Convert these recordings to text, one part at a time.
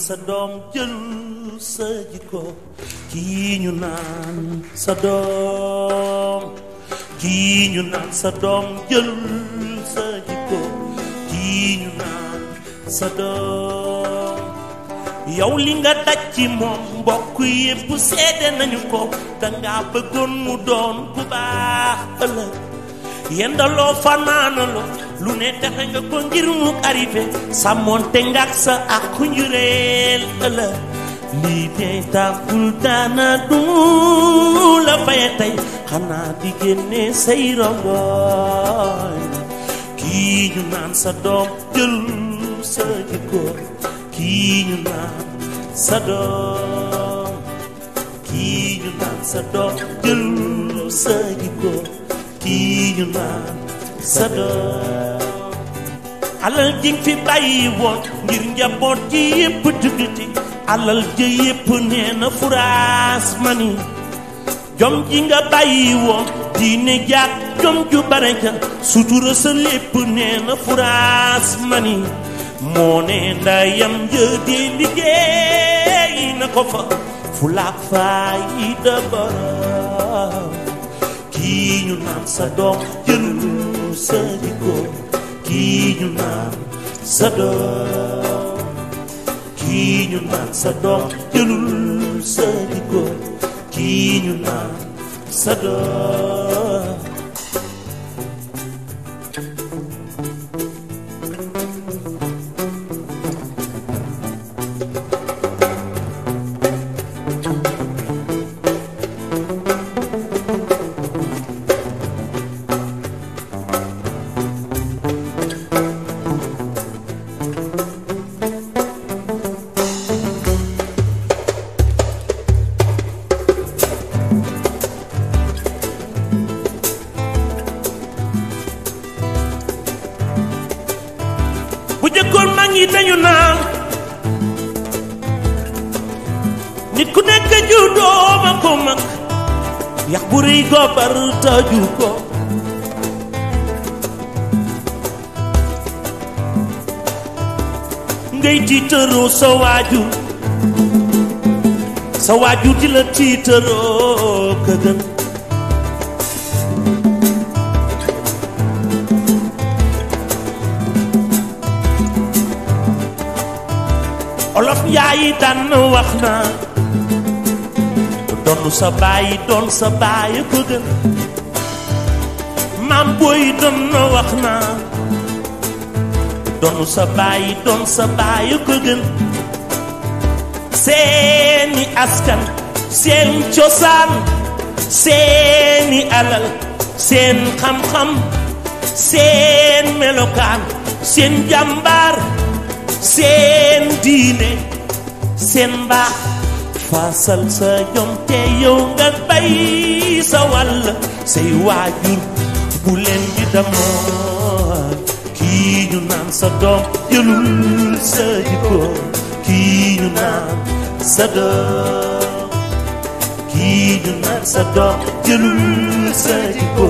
sa doom jël sa jikko kii ñu naan sa doom kii ñu naan sa doom jël sa jikko kii ñu naan sa doom yow li nga daj ci moom mbokk yépp seede nañu ko danga bëggoon mu doon ku baax ëllëg yendaloo fanaanaloo lu ne defe nga ko ngir mu arrivé sàmmoonte ngak sa ak njureel ëllëg lii dee taxul daana du la faye tey xanaa di génne say rongoñ kii ñu naan sa doom jël sa jikko kii ñu naan sa doom kii ñu naan sa doom jël sa jikko kii ñu naan sa doom alal ji fi bàyyi woon ngir njaboot ji yépp dëggati alal ji yépp nee na furaas mani jom ji nga bàyyi woon diine jaag jom ju bare ja sutura sa lépp nee na furaas mani moo ne ndayam jëdi liggéey na ko fa fulaak fayda borom kii ñu naan sa doom jël sa jikko kii ñu naan sa doom kii ñu naan sa doom jëlul sa jikko kii ñu naan sa doom bu jëkkoon mag ñi dañu naan nit ku nekk ju dooma ko mag yax bu rëy gobar taju ko ngay tiitaroo sa waajur di la tiitaroo ka gën olof yaayi daan wax na doon sa baay ko gën maam booy doon wax na doon sa baay ko gën seeni askan seen cosaan seeni alal seen xam-xam seen melokaan seen jàmbaar seen diine seen mbaax faasal sa jom te yow nga bay sa wàll say waajur bu leen di damoo kii ñu naan sa doom jëlul sa jikko kii ñu naan sa doom kii ñu naan sa doom jëlul sa jikko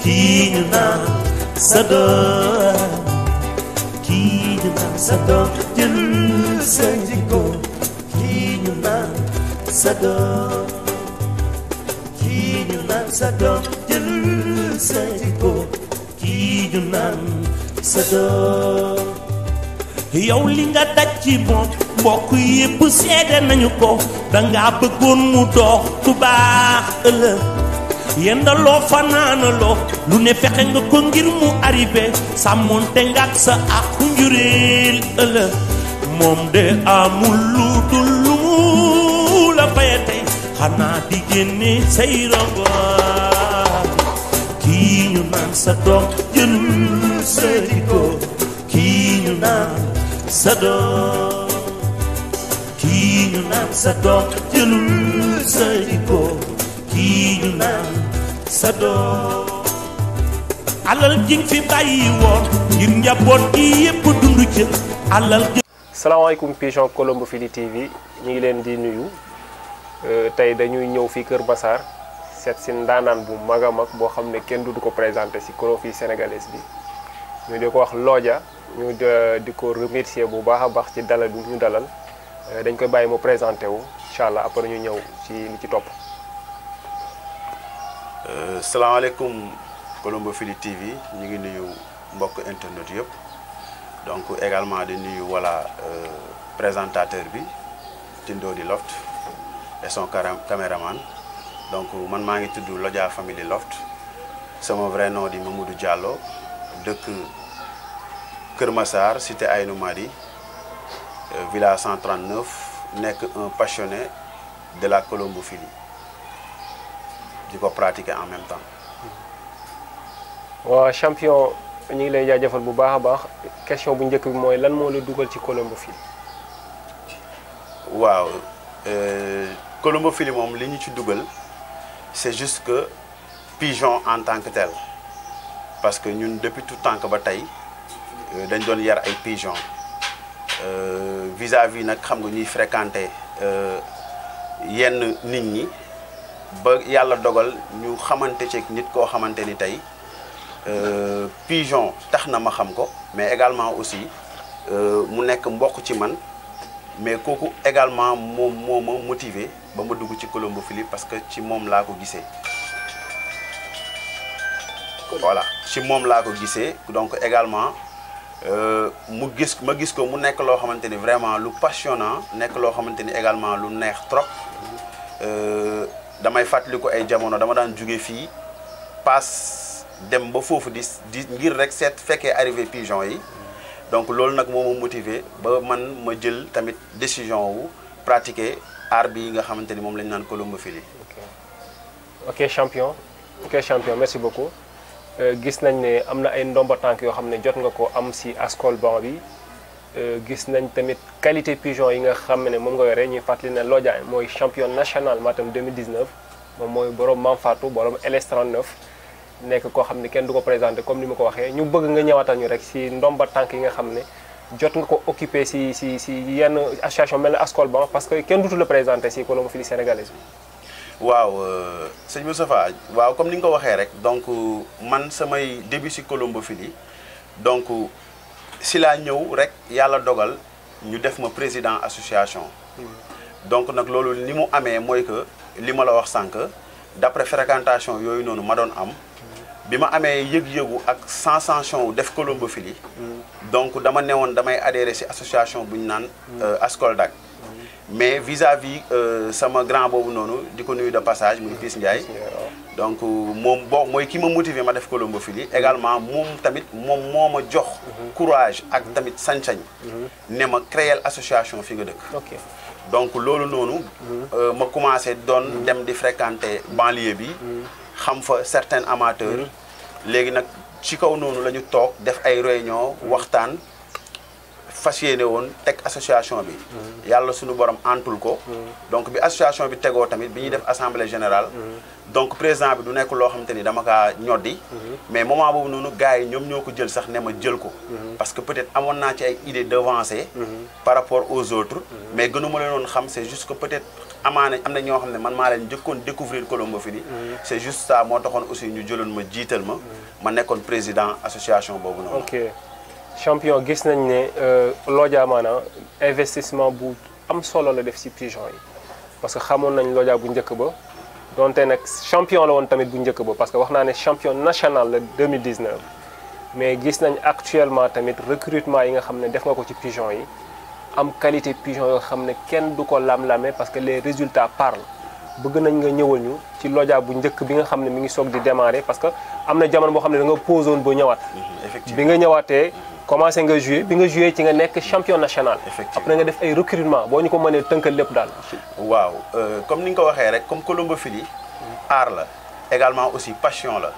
kii ñu naan sa doom kii ñu naan sa doom jëlul sa jikko kii ñu naan sa doom kii ñu naan sa doom jëlul sa jikko kii ñu naan sa doom yow li nga daj ci moom mbokk yépp seede nañu ko danga bëggoon mu dox ku baax ëllëg yendaloo fanaanaloo lu ne fexe nga ko ngir mu arrivé sàmmoonte ngak sa ak njureel ëllëg moom de amul lu dul lu mu la faye tey xanaa di génne say rongoñ kii ñu naan sa doom jëlul sa jikko kii ñu naan sa doom kii ñu naan sa doom jëlul sa jikko kii ñu naan sa doom alal ji fi bàyyi woon ngir njaboot gi yépp dund ci alal ji. salaamaaleykum Pigeon Colombophilie TV ñu ngi leen di nuyu tey dañuy ñëw fii Kër Massar seet si ndaanaan bu mag a mag boo xam ne kenn du ko présenté si colophile sénégalaise bi ñu di ko wax Lodja ñu di ko remercier bu baax a baax ci dalal bi ñu dalal dañ koy bàyyi mu présenté wu incha allah après ñu ñëw ci li ci topp. salaamaaleykum Colombophile TV ñu ngi nuyu mbokk internet yëpp donc également di nuyu voilà présentateur bi Tindodi Loft et son caméraman donc man maa ngi tudd Lodja Family Loft sama vrai nom di Mamadou Diallo dëkk Kër Massar cité Aïnou Mady village 139 nekk un passionné de la colombophilie di ko pratiquer en même temps. waaw champion ñu ngi lay jaajëfal bu baax a baax question bu njëkk bi mooy lan moo la dugal ci colombophilie. waaw colombophilie moom li ñu ci dugal c'est juste que pigeon en tant que tel parce que ñun depuis tout temps que ba tey dañ doon yar ay pigeon vis-à-vis nag xam nga ñuy fréquenter yenn nit ñi ba yàlla dogal ñu xamante ci nit koo xamante ni tey pigeon tax na ma xam ko mais également aussi mu nekk mbokk ci man mais kooku également moom moo ma motivé ba ma dugg ci colombophilie parce que ci moom laa ko gisee voilà ci moom laa ko gisee donc également ma gis ko mu nekk loo xamante ni vraiment lu passionnant nekk loo xamante ni également lu neex trop damay fàttali ko ay jamono dama daan jóge fii paas dem ba foofu di ngir rek seet fekkee arrivé pigeon yi donc loolu nag moo ma motivé ba man ma jël tamit décision wu pratiquer art bi nga xamante ni moom lañu naan colombophilie. ok champion merci beaucoup gis nañ ne am na ay ndomba tànk yoo xam ne jot nga ko am si Ascolban bi gis nañ tamit qualité pigeon yi nga xam ne moom nga yore ñuy fàttali ne Lodja mooy champion national Matam 2019 moom mooy borom Mamfatou borom LS39 nekk koo xam ne kenn du ko présenté comme ni ma ko waxee ñu bëgg nga ñëwaatal ñu rek si ndomba tànk yi nga xam ne jot nga ko occupé si yenn association mel ne Ascolban parce que kenn dutu la présenté si colombophilie sénégalaise bi. waaw sëñ Moustapha waaw comme ni nga ko waxee rek donc man samay début ci colombophilie donc si laa ñëw rek yàlla dogal ñu def ma président association. donc nag loolu ni mu amee mooy que li ma la wax sànq d'après fréquentation yooyu noonu ma doon am bi ma amee yëg-yëgu ak sensation wu def colombophilie donc dama newoon damay adhérer ci association bu ñu naan Ascoldag. mais vis-à-vis sama grand boobu noonu di ko nuyu de passage muy Fils Ndiaye donc moom mooy ki ma motivé ma def colombophilie également moom tamit moom moo ma jox courage ak tamit sañ-sañ ne ma créer association fi nga dëkk donc loolu noonu ma commencé doon dem di fréquenter banlieue bi xam fa certains amateurs léegi nag ci kaw noonu la ñu toog def ay réunion waxtaan fas yéene woon teg association bi yàlla suñu borom antul ko donc bi association bi tegoo tamit bi ñuy def assemblée générale donc président bi du nekk loo xamante ni dama kaa ñoddi mais moment boobu noonu gars yi ñoom ñoo ko jël sax ne ma jël ko parce que peut-être amoon naa ci ay idées devancées par rapport aux autres mais gënuma leen woon xam c'est juste que peut-être amaana am na ñoo xam ne man maa leen njëkkoon découvrir colombophilie c'est juste ça moo taxoon aussi ñu jëloon ma jiital ma nekkoon président association boobu noonu. champion gis nañ ne Lodja maanaam investissement bu am solo la def ci pigeon yi parce que xamoon nañ Lodja bu njëkk ba donte nag champion la woon tamit bu njëkk ba parce que wax naa ne champion national la 2019 mais gis nañ actuellement tamit recrutement yi nga xam ne def nga ko ci pigeon yi am qualité pigeon yoo xam ne kenn du ko lam-lame parce que les résultats parlent bëgg nañ nga ñëwal ñu ci Lodja bu njëkk bi nga xam ne mi ngi soog di démarrer parce que am na jamono boo xam ne da nga posé woon ba ñëwaat bi nga ñëwaatee commencé nga jouer bi nga jouer ci nga nekk champion national. après nga def ay recrutement boo ñu ko mënee tënkal lépp daal. waaw comme ni nga ko waxee rek comme colombophilie art la également aussi passion la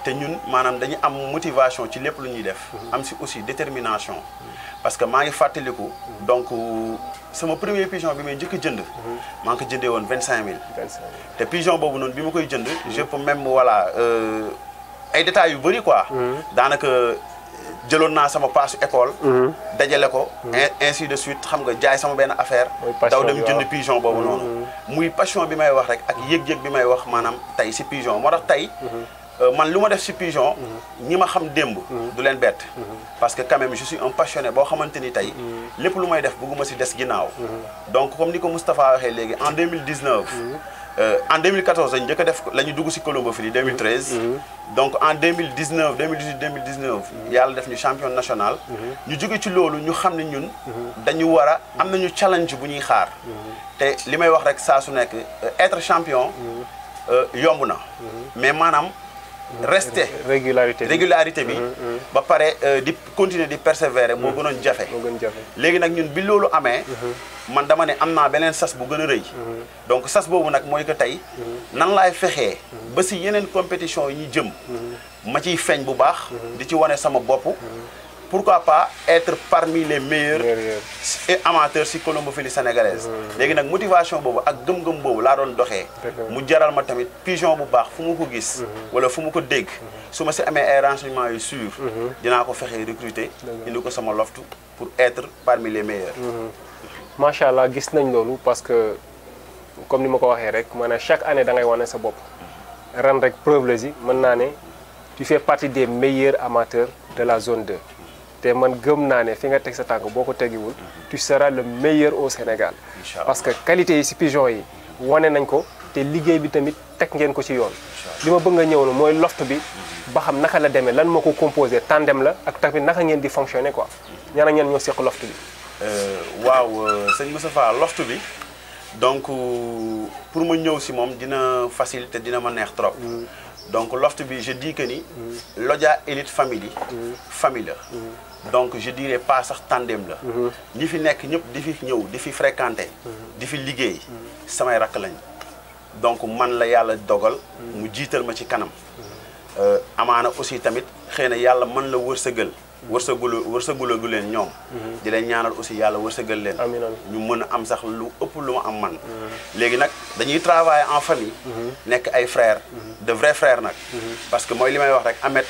te ñun maanaam dañu am motivation ci lépp lu ñuy def. am si aussi détermination. parce que maa ngi fàttaliku. donc sama premier pigeon bi may njëkk a jënd. maa ngi ko jëndee woon 25000. te pigeon boobu noonu bi ma koy jënd. je peux même voilà ay détails yu bëri quoi. daanaka. jëloon naa sama paasu école. dajale ko. ainsi de suite xam nga jaay sama benn affaire. daw dem jënd pigeon boobu noonu. muy passion bi may wax rek ak yëg-yëg bi may wax maanaam tey si pigeon moo tax tey. man lu ma def ci pigeon ñi ma xam démb du leen bett parce que quand même je suis un passionné boo xamante ni tey lépp lu may def bëgguma ci des ginnaaw donc comme ni ko Moustapha waxee léegi en 2019 en 2014 lañu njëkk a def la ñu dugg ci colombophilie 2013 donc en 2019 2018 2019 yàlla def ñu champion national ñu jóge ci loolu ñu xam ne ñun dañu war a am nañu challenge bu ñuy xaar te li may wax rek saa su nekk être champion yomb na mais maanaam rester régularité bi ba pare di continuer di persévérer moo gënoon jafe léegi nag ñun bi loolu amee man dama ne am naa beneen sas bu gën a rëy donc sas boobu nag mooy que tey nan laay fexee ba si yeneen compétition yi ñu jëm ma ciy feeñ bu baax di ci wane sama bopp pourquoi pas être parmi les meilleurs et amateurs si colombophilie sénégalaise léegi nag motivation boobu ak gëm-gëm boobu laa doon doxee mu jaral ma tamit pigeon bu baax fu mu ko gis wala fu mu ko dégg su ma si amee ay renseignements yu sûr dinaa ko fexee recruter indi ko sama loftu pour être parmi les meilleurs macha allah gis nañ loolu parce que comme ni ma ko waxee rek maanaam chaque année da ngay wane sa bopp ren rek preuve la si mën naa ne tu fais partie des meilleurs amateurs de la zone 2 te man gëm naa ne fi nga teg sa tànk boo ko tegiwul tu seras le meilleur au Sénégal parce que qualité yi si pigeon yi wane nañ ko te liggéey bi tamit teg ngeen ko ci yoon li ma bëgg nga ñëw na mooy loft bi ba xam naka la demee lan moo ko composé tandem la ak tamit naka ngeen di fonctionner quoi ñan ak ñan ñoo seq loft bi waaw sëñ Moustapha loft bi donc pour ma ñëw si moom dina facile te dina ma neex trop donc loft bi je dis que ni Lodja Elite Family famille la donc je dirais pas sax tandem la ñi fi nekk ñëpp di fi ñëw di fi fréquenter di fi liggéey samay rakk lañ donc man la yàlla dogal mu jiital ma ci kanam amaana aussi tamit xëy na yàlla man la wërsëgal wërsëgulagu leen ñoom di leen ñaanal aussi yàlla wërsëgal leen ñu mën a am sax lu ëpp lu ma am man léegi nag dañuy travailler en famille nekk ay frères de vrais frères nag parce que mooy li may wax rek Ahmed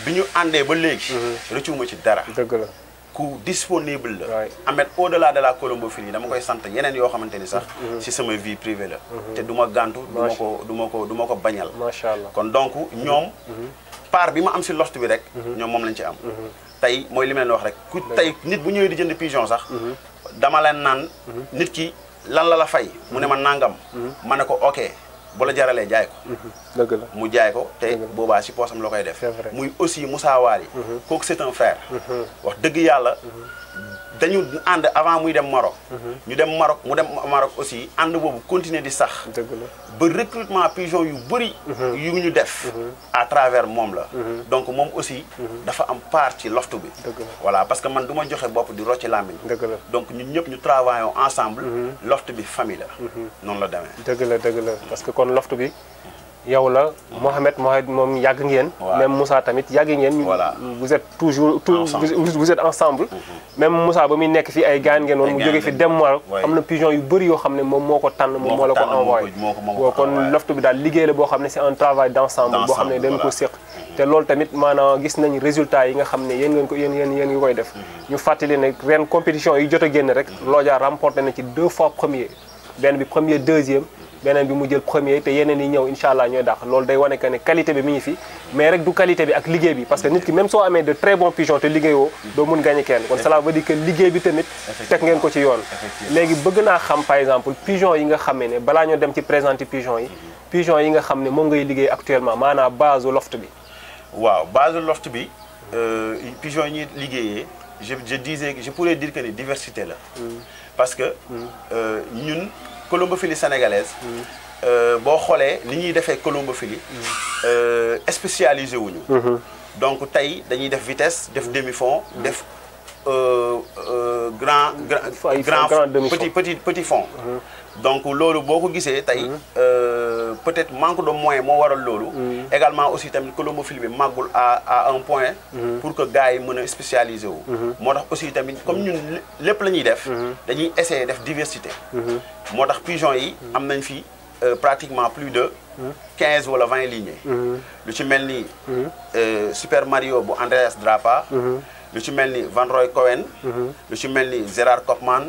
bi ñu àndee ba léegi rëccuma ci dara dëgg la ku disponible la Ahmed au delà de la colombophilie dama koy sant yeneen yoo xamante ni sax ci sama vie privée la te du ma gàntu du ma ko bañal macha allah kon donc ñoom part bi ma am si loft bi rek ñoom moom lañ ci am tey mooy li ma leen wax rek ku tey nit bu ñëwee di jënd pigeon sax dama leen naan nit ki lan la fay mu ne ma nangam ma ne ko ok bu la jaralee jaay ko dëgg la mu jaay ko te boobaa si poosam la koy def muy aussi Moussa Wali kooku c'est un frère wax dëgg yàlla dañu ànd avant muy dem Maroc ñu dem Maroc mu dem Maroc aussi ànd boobu continuer di sax ba recrutement pigeon yu bëri yu ñu def à travers moom la donc moom aussi dafa am part ci loftu bi voilà parce que man du ma joxe bopp di rocci làmmiñ donc ñun ñëpp ñu travaillons ensemble loft bi famille la noonu la demee dëgg la parce que kon loft bi yow la Mohamed moom yàgg ngeen même Moussa tamit yàgg ngeen vous êtes toujours vous êtes ensemble même Moussa ba muy nekk fii ay gaan ngeen woon mu jógee fi dem Maroc am na pigeon yu bëri yoo xam ne moom moo ko tànn moom moo la ko envoyé kon loft bi daal liggéey la boo xam ne c'est un travail d'ensemble boo xam ne dañ ko séq te loolu tamit maanaam gis nañ résultat yi nga xam ne yéen ngi koy def ñu fàttali ne ren compétition yi jot a génn rek Lodja remporté na ci 2 fois premier benn bi premier deuxième beneen bi mu jël premier te yeneen yi ñëw incha allah ñooy dàq loolu day wane que ne qualité bi mi ngi fi mais rek du qualité bi ak liggéey bi parce que nit ki même soo amee de très bons pigeons te liggéeyoo doo mun gagné kenn kon cela veut dire que liggéey bi tamit teg ngeen ko ci yoon léegi bëgg naa xam par exemple pigeon yi nga xamee ne balaa ñoo dem ci présenter pigeon yi nga xam ne moom ngay liggéey actuellement maanaam base loft bi waaw base loft bi pigeon yi ñuy liggéeyee je pourrais dire que ni diversité la parce que ñun colombophilie sénégalaise boo xoolee ni ñuy defee colombophilie spécialisé wuñu donc tey dañuy def vitesse def demi-fond def petit fond donc loolu boo ko gisee tey peut-être manque de moyens moo waral loolu également aussi tamit colombophilie bi màggul à un point pour que gars yi mën a spécialisé wu moo tax aussi tamit comme ñun lépp la ñuy def dañuy essayer def diversité moo tax pigeon yi am nañ fi pratiquement plus de 15 wala 20 lignées lu ci mel ni Super Mario bu Andreas Drapa lu ci mel ni Van Roy Cohen lu ci mel ni Gerard Kopman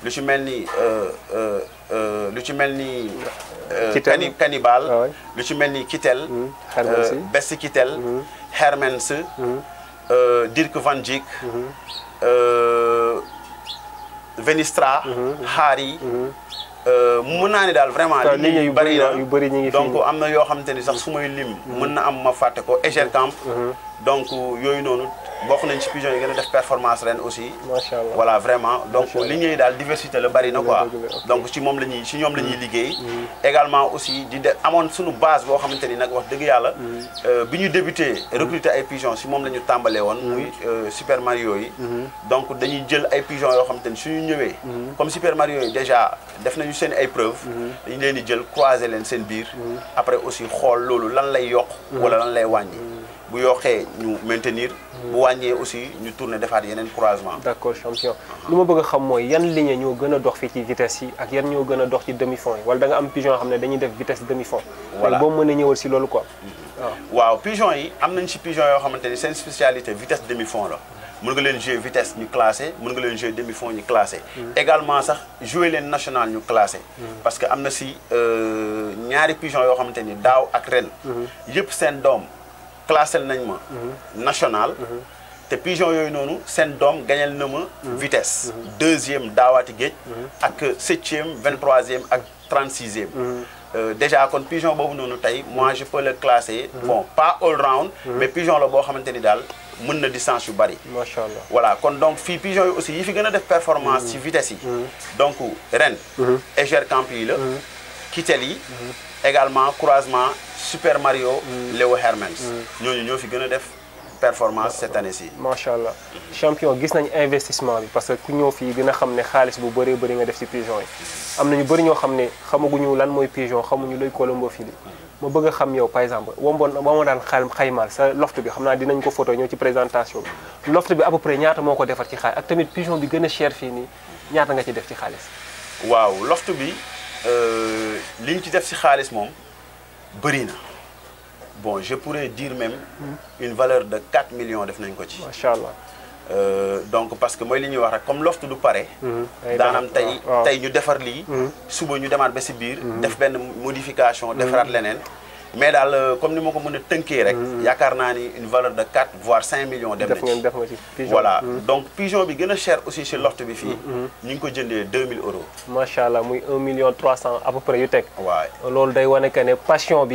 lu ci mel ni lu ci mel ni Cannibal, lu ci mel ni Kittel, Bessie Kittel, Hermens, Dirk Van Dijk, Venistra, Harry. mën naa ni daal vraiment li bari na yu bari ñi ngi donc am na yoo xamante ni sax su may lim mën na am ma fàtte ko Egerkamp donc yooyu noonu bokk nañ ci pigeon yi gën a def performance ren aussi macha allah voilà vraiment donc li ñuy daal diversité la bari na quoi donc ci moom la ñuy ci ñoom la ñuy liggéey également aussi di amoon suñu base boo xamante ni nag wax dëgg yàlla bi ñu débuté recruter ay pigeons si moom la ñu tàmbalee woon muy Super Mario yi donc dañuy jël ay pigeons yoo xamante ni suñu ñëwee comme Super Mario yi déjà def nañu seen ay preuve dañu leen di jël croiser leen seen biir après aussi xool loolu lan lay yokk wala lan lay wàññi bu yokkee ñu maintenir bu wàññee aussi ñu tourner defaat yeneen croisement. d'accord champion lu ma bëgg a xam mooy yan ligne ñoo gën a dox fii ci vitesse yi ak yan ñoo gën a dox ci demi fond yi wala da nga am pigeon yoo xam ne dañuy def vitesse demi fond. voilà boo mën a ñëwal si loolu quoi. waaw pigeon yi am nañ ci pigeon yoo xamante ni seen spécialité vitesse demi fond la. mën nga leen jouer vitesse ñu classé mën nga leen jouer demi fond ñu classé. également sax jouer leen national ñu classé. parce que am na si ñaari pigeon yoo xamante ni daaw ak ren. yëpp seen doom classé nañ ma. national. te pigeon yooyu noonu seen doom gañal na ma vitesse. deuxième daawaati géej. ak 7e 23e ak 36e. déjà kon pigeon boobu noonu tey moi je peux le classer. bon pas all round. mais pigeon la boo xamante ni daal. mën na distance yu bari. macha allah voilà kon donc fii pigeon yi aussi yi fi gën a def performance ci vitesse yi. donc ren. Egerkamp yi la. Kittel yi. également croisement Super Mario. Léo Hermens. ñooñu ñoo fi gën a def performance cette année-ci. macha allah champion gis nañ investissement bi parce que ku ñëw fii dina xam ne xaalis bu bëree bëri nga def ci pigeon yi. am na ñu bëri ñoo xam ne xamaguñu lan mooy pigeon xamuñu luy colombophilie. ma bëgg a xam yow par exemple woo daan xaymaal sa loft bi xam naa dinañ ko photo ñëw ci présentation bi loft bi à peu près ñaata moo ko defar ci xaalis ak tamit pigeon bi gën a cher fii nii ñaata nga ci def ci xaalis. waaw loft bi liñ ci def ci xaalis moom bëri na bon je pourrais dire même une valeur de 4 millions def nañ ko ci. macha allah. donc parce que mooy li ñuy wax rek comme loft du pare. daanam tey ñu defar lii. suba ñu demaat ba si biir. def benn modification defaraat leneen. mais daal comme ni ma ko mën a tënkee rek. yaakaar naa ni une valeur de 4 voire 5 millions. dem na ci def nga ci pigeon. voilà donc pigeon bi gën a cher aussi si loft bi fii. ñu ngi ko jëndee 2000 euros. macha allah muy 1 million 300 à peu près yu teg. waay loolu day wane que ne passion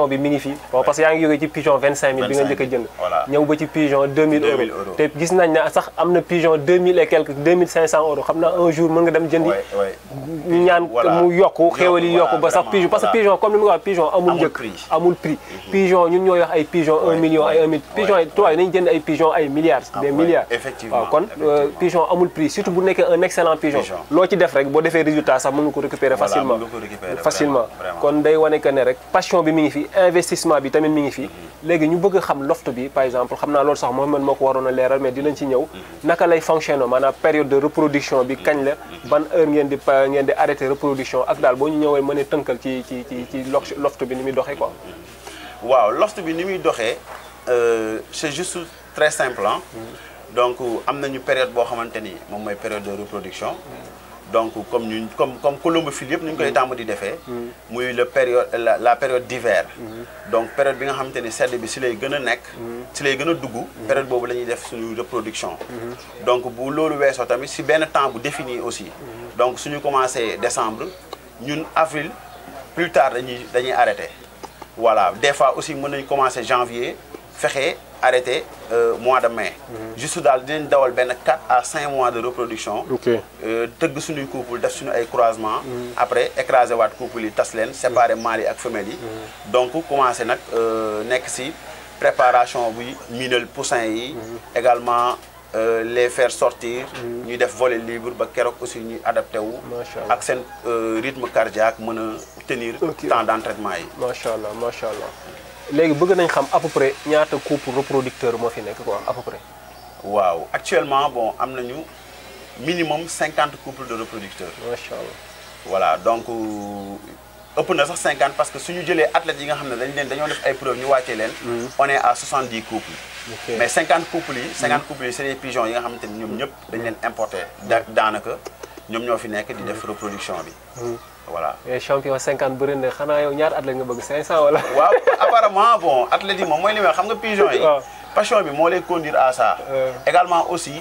bi mi ngi fi. bon parce que yaa ngi jógee ci pigeon 25000 bi nga njëkk a jënd. voilà ñëw ba ci pigeon 2000 euros. te gis nañ ne sax am na pigeon 2000 et quelques 2500 euros xam naa un jour mën nga dem jëndi. ñu ñaan mu yokku xéwal yi yokku ba sax pigeon parce que pigeon comme ni ma ko waxee pigeon amul njëkk. amul prix pigeon ñun ñooy wax ay pigeon 1 million ay 1 million pigeon yi tubaab yi nañu jënd ay pigeon ay milliards des milliards. effectivement waaw kon pigeon amul prix surtout bu nekkee un excellent pigeon. loo ci def rek boo defee résultat sax mën nga ko récupérer facilement kon day wane que ne rek passion bi mi ngi fi investissement bi tamit mi ngi fi. léegi ñu bëgg a xam loft bi par exemple xam naa loolu sax Mohamed moo ko waroon a leeral mais dinañ ci ñëw naka lay fonctionner maanaam période de reproduction bi kañ la ban heure ngeen di arrêter reproduction ak daal boo ñu ñëwee mën a tënkal ci loft bi ni muy doxee quoi. waaw loft bi ni muy doxee c'est juste très simple hein. donc am nañu période boo xamante ni moom mooy période de reproduction. donc comme colombophile yëpp ni ñu koy tàmm di defee. muy la période d'hiver. donc période bi nga xamante ni sedd bi si lay gën a nekk. si lay gën a dugg. période boobu la ñuy def suñu reproduction. donc bu loolu weesoo tamit si benn temps bu défini aussi. donc suñu commencé décembre ñun avril plus tard dañuy arrêté. voilà des fois aussi mën nañu commencer janvier fexe arrêté mois de mai. juste daal dinañ dawal benn 4 à 5 mois de reproduction. tëgg suñuy couple def suñu ay croisement. après écraser waat couple yi tas leen séparer mâle yi ak femelle yi. donc commencé nag nekk ci préparation buy miinal poussin yi. également les faire sortir. ñuy def volet libre ba keroog aussi ñuy adapté wu. ak seen rythme cardiaque mën a tenir temps d'entraînement yi. macha allah macha allah. léegi bëgg nañ xam à peu près ñaata couple reproducteur moo fi nekk quoi à peu près. waaw actuellement bon am nañu minimum 50 couples de reproducteurs. macha allah. voilà donc ëpp na sax 50 parce que suñu jëlee athlètes yi nga xam ne dañoo def ay preuves ñu wàccee leen. on est à 70 couples. mais 50 couples yi. 50 couples yi c'est des pigeons yi nga xamante ni ñoom ñëpp dañ leen importer daanaka ñoom ñoo fi nekk di def reproduction bi. voilà. et champion 50 bëri na xanaa yow ñaar athlète nga bëgg 500 wala. waaw apparemment bon athlète yi moom mooy li may xam nga pigeon yi. passion bi moo lay conduire à ça. également aussi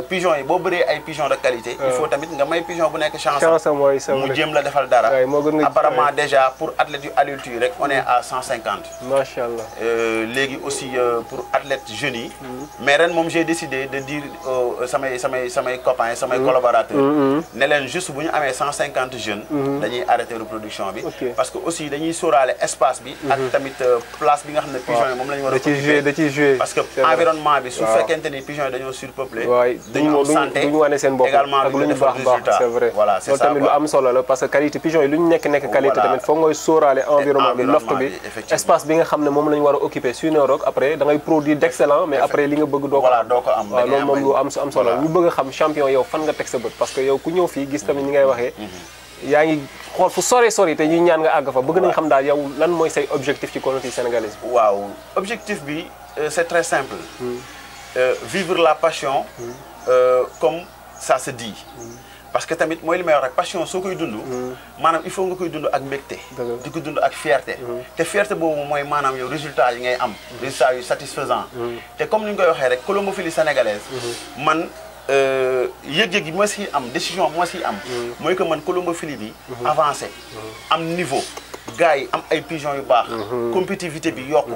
pigeon yi boo bëree ay pigeon de qualité. il faut tamit nga may pigeon bu nekk chance. chance mooy mu jéem la defal dara. moo gën nga apparemment déjà pour athlètes yu adultes yi rek on est à 150. macha allah. léegi aussi pour athlètes jeunes yi. mais ren moom j'ai décidé de dire samay copains samay collaborateurs. ne leen juste bu ñu amee 150 jeunes. dañuy arrêter reproduction bi. parce que aussi dañuy sóoraale espace bi. ak tamit place bi nga xam ne pigeon yi moom la ñu war a. da ciy joué parce que environnement bi su fekkente ni pigeon yi dañoo surpeuplé. dañu am santé duñu wane seen bopp ak lu ñu baax c'est vrai. voilà c'est ça loolu tamit lu am solo la parce que qualité pigeon yi lu ñu nekk qualité tamit foog ngay sóoraale environnement bi loft bi espace bi nga xam ne moom la ñu war a occuper sinon rek après da ngay produit d'excellent mais après li nga bëgg doo ko am. waaw loolu moom lu am solo ñu bëgg a xam champion yow fan nga teg sa bët parce que yow ku ñëw fii gis tamit ñi ngay waxee yaa ngi xool fu sori te ñuy ñaan nga àgg fa bëgg nañ xam daal yow lan mooy say objectif ci communauté sénégalaise bi. waaw objectif bi c'est très simple. Vivre la passion comme ça se dit. parce que tamit mooy li may wax rek passion soo koy dund. maanaam il faut nga koy dund ak mbégte. di ko dund ak fierté. te fierté boobu mooy maanaam yow résultat yi ngay am. résultat yu satisfaisant. te comme ni ñu koy waxee rek colombophilie sénégalaise. man yëg-yëg yi ma siy am décision bi ma siy am. mooy que man colombophilie bi. avancé am niveau. gars yi am ay pigeons yu baax. compétitivité bi yokku.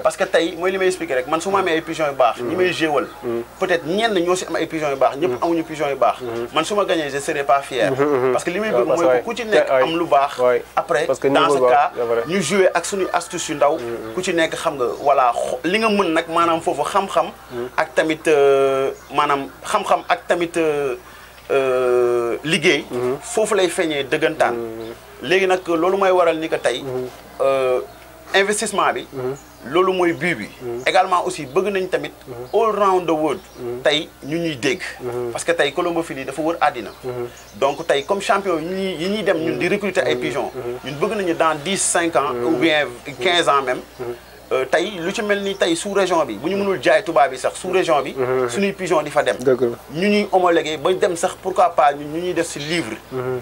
parce que tey mooy li may expliquer rek man su ma amee ay pigeons yu baax. ñi may jéewal. peut-être ñenn ñoo si am ay pigeons yu baax ñëpp amuñu pigeons yu baax. man su ma gagné je serai pas fier. parce que li may bëgg mooy que ku ci nekk am lu baax. après dans ce cas ñu jouer ak suñu astuce yu ndaw. ku ci nekk xam nga voilà li nga mën nag maanaam foofu xam-xam. ak tamit maanaam xam-xam ak tamit liggéey. foofu lay feeñee dëggantaan. léegi nag loolu mooy waral ni que tey investissement bi. loolu mooy but bi. également aussi bëgg nañ tamit all round the world. tey ñu ñuy dégg. parce que tey colombophilie dafa wër àddina. donc tey comme champion yi ñuy dem ñun di recruter ay pigeons. ñun bëgg nañu dans 10-5 ans ou bien 15 ans même. tey lu ci mel ni tey sous région bi bu ñu mënul jaay tubaab bi sax sous région bi. suñuy pigeon di fa dem. ñu ñuy homologué ba dem sax pourquoi pas ñu ñuy def si livre.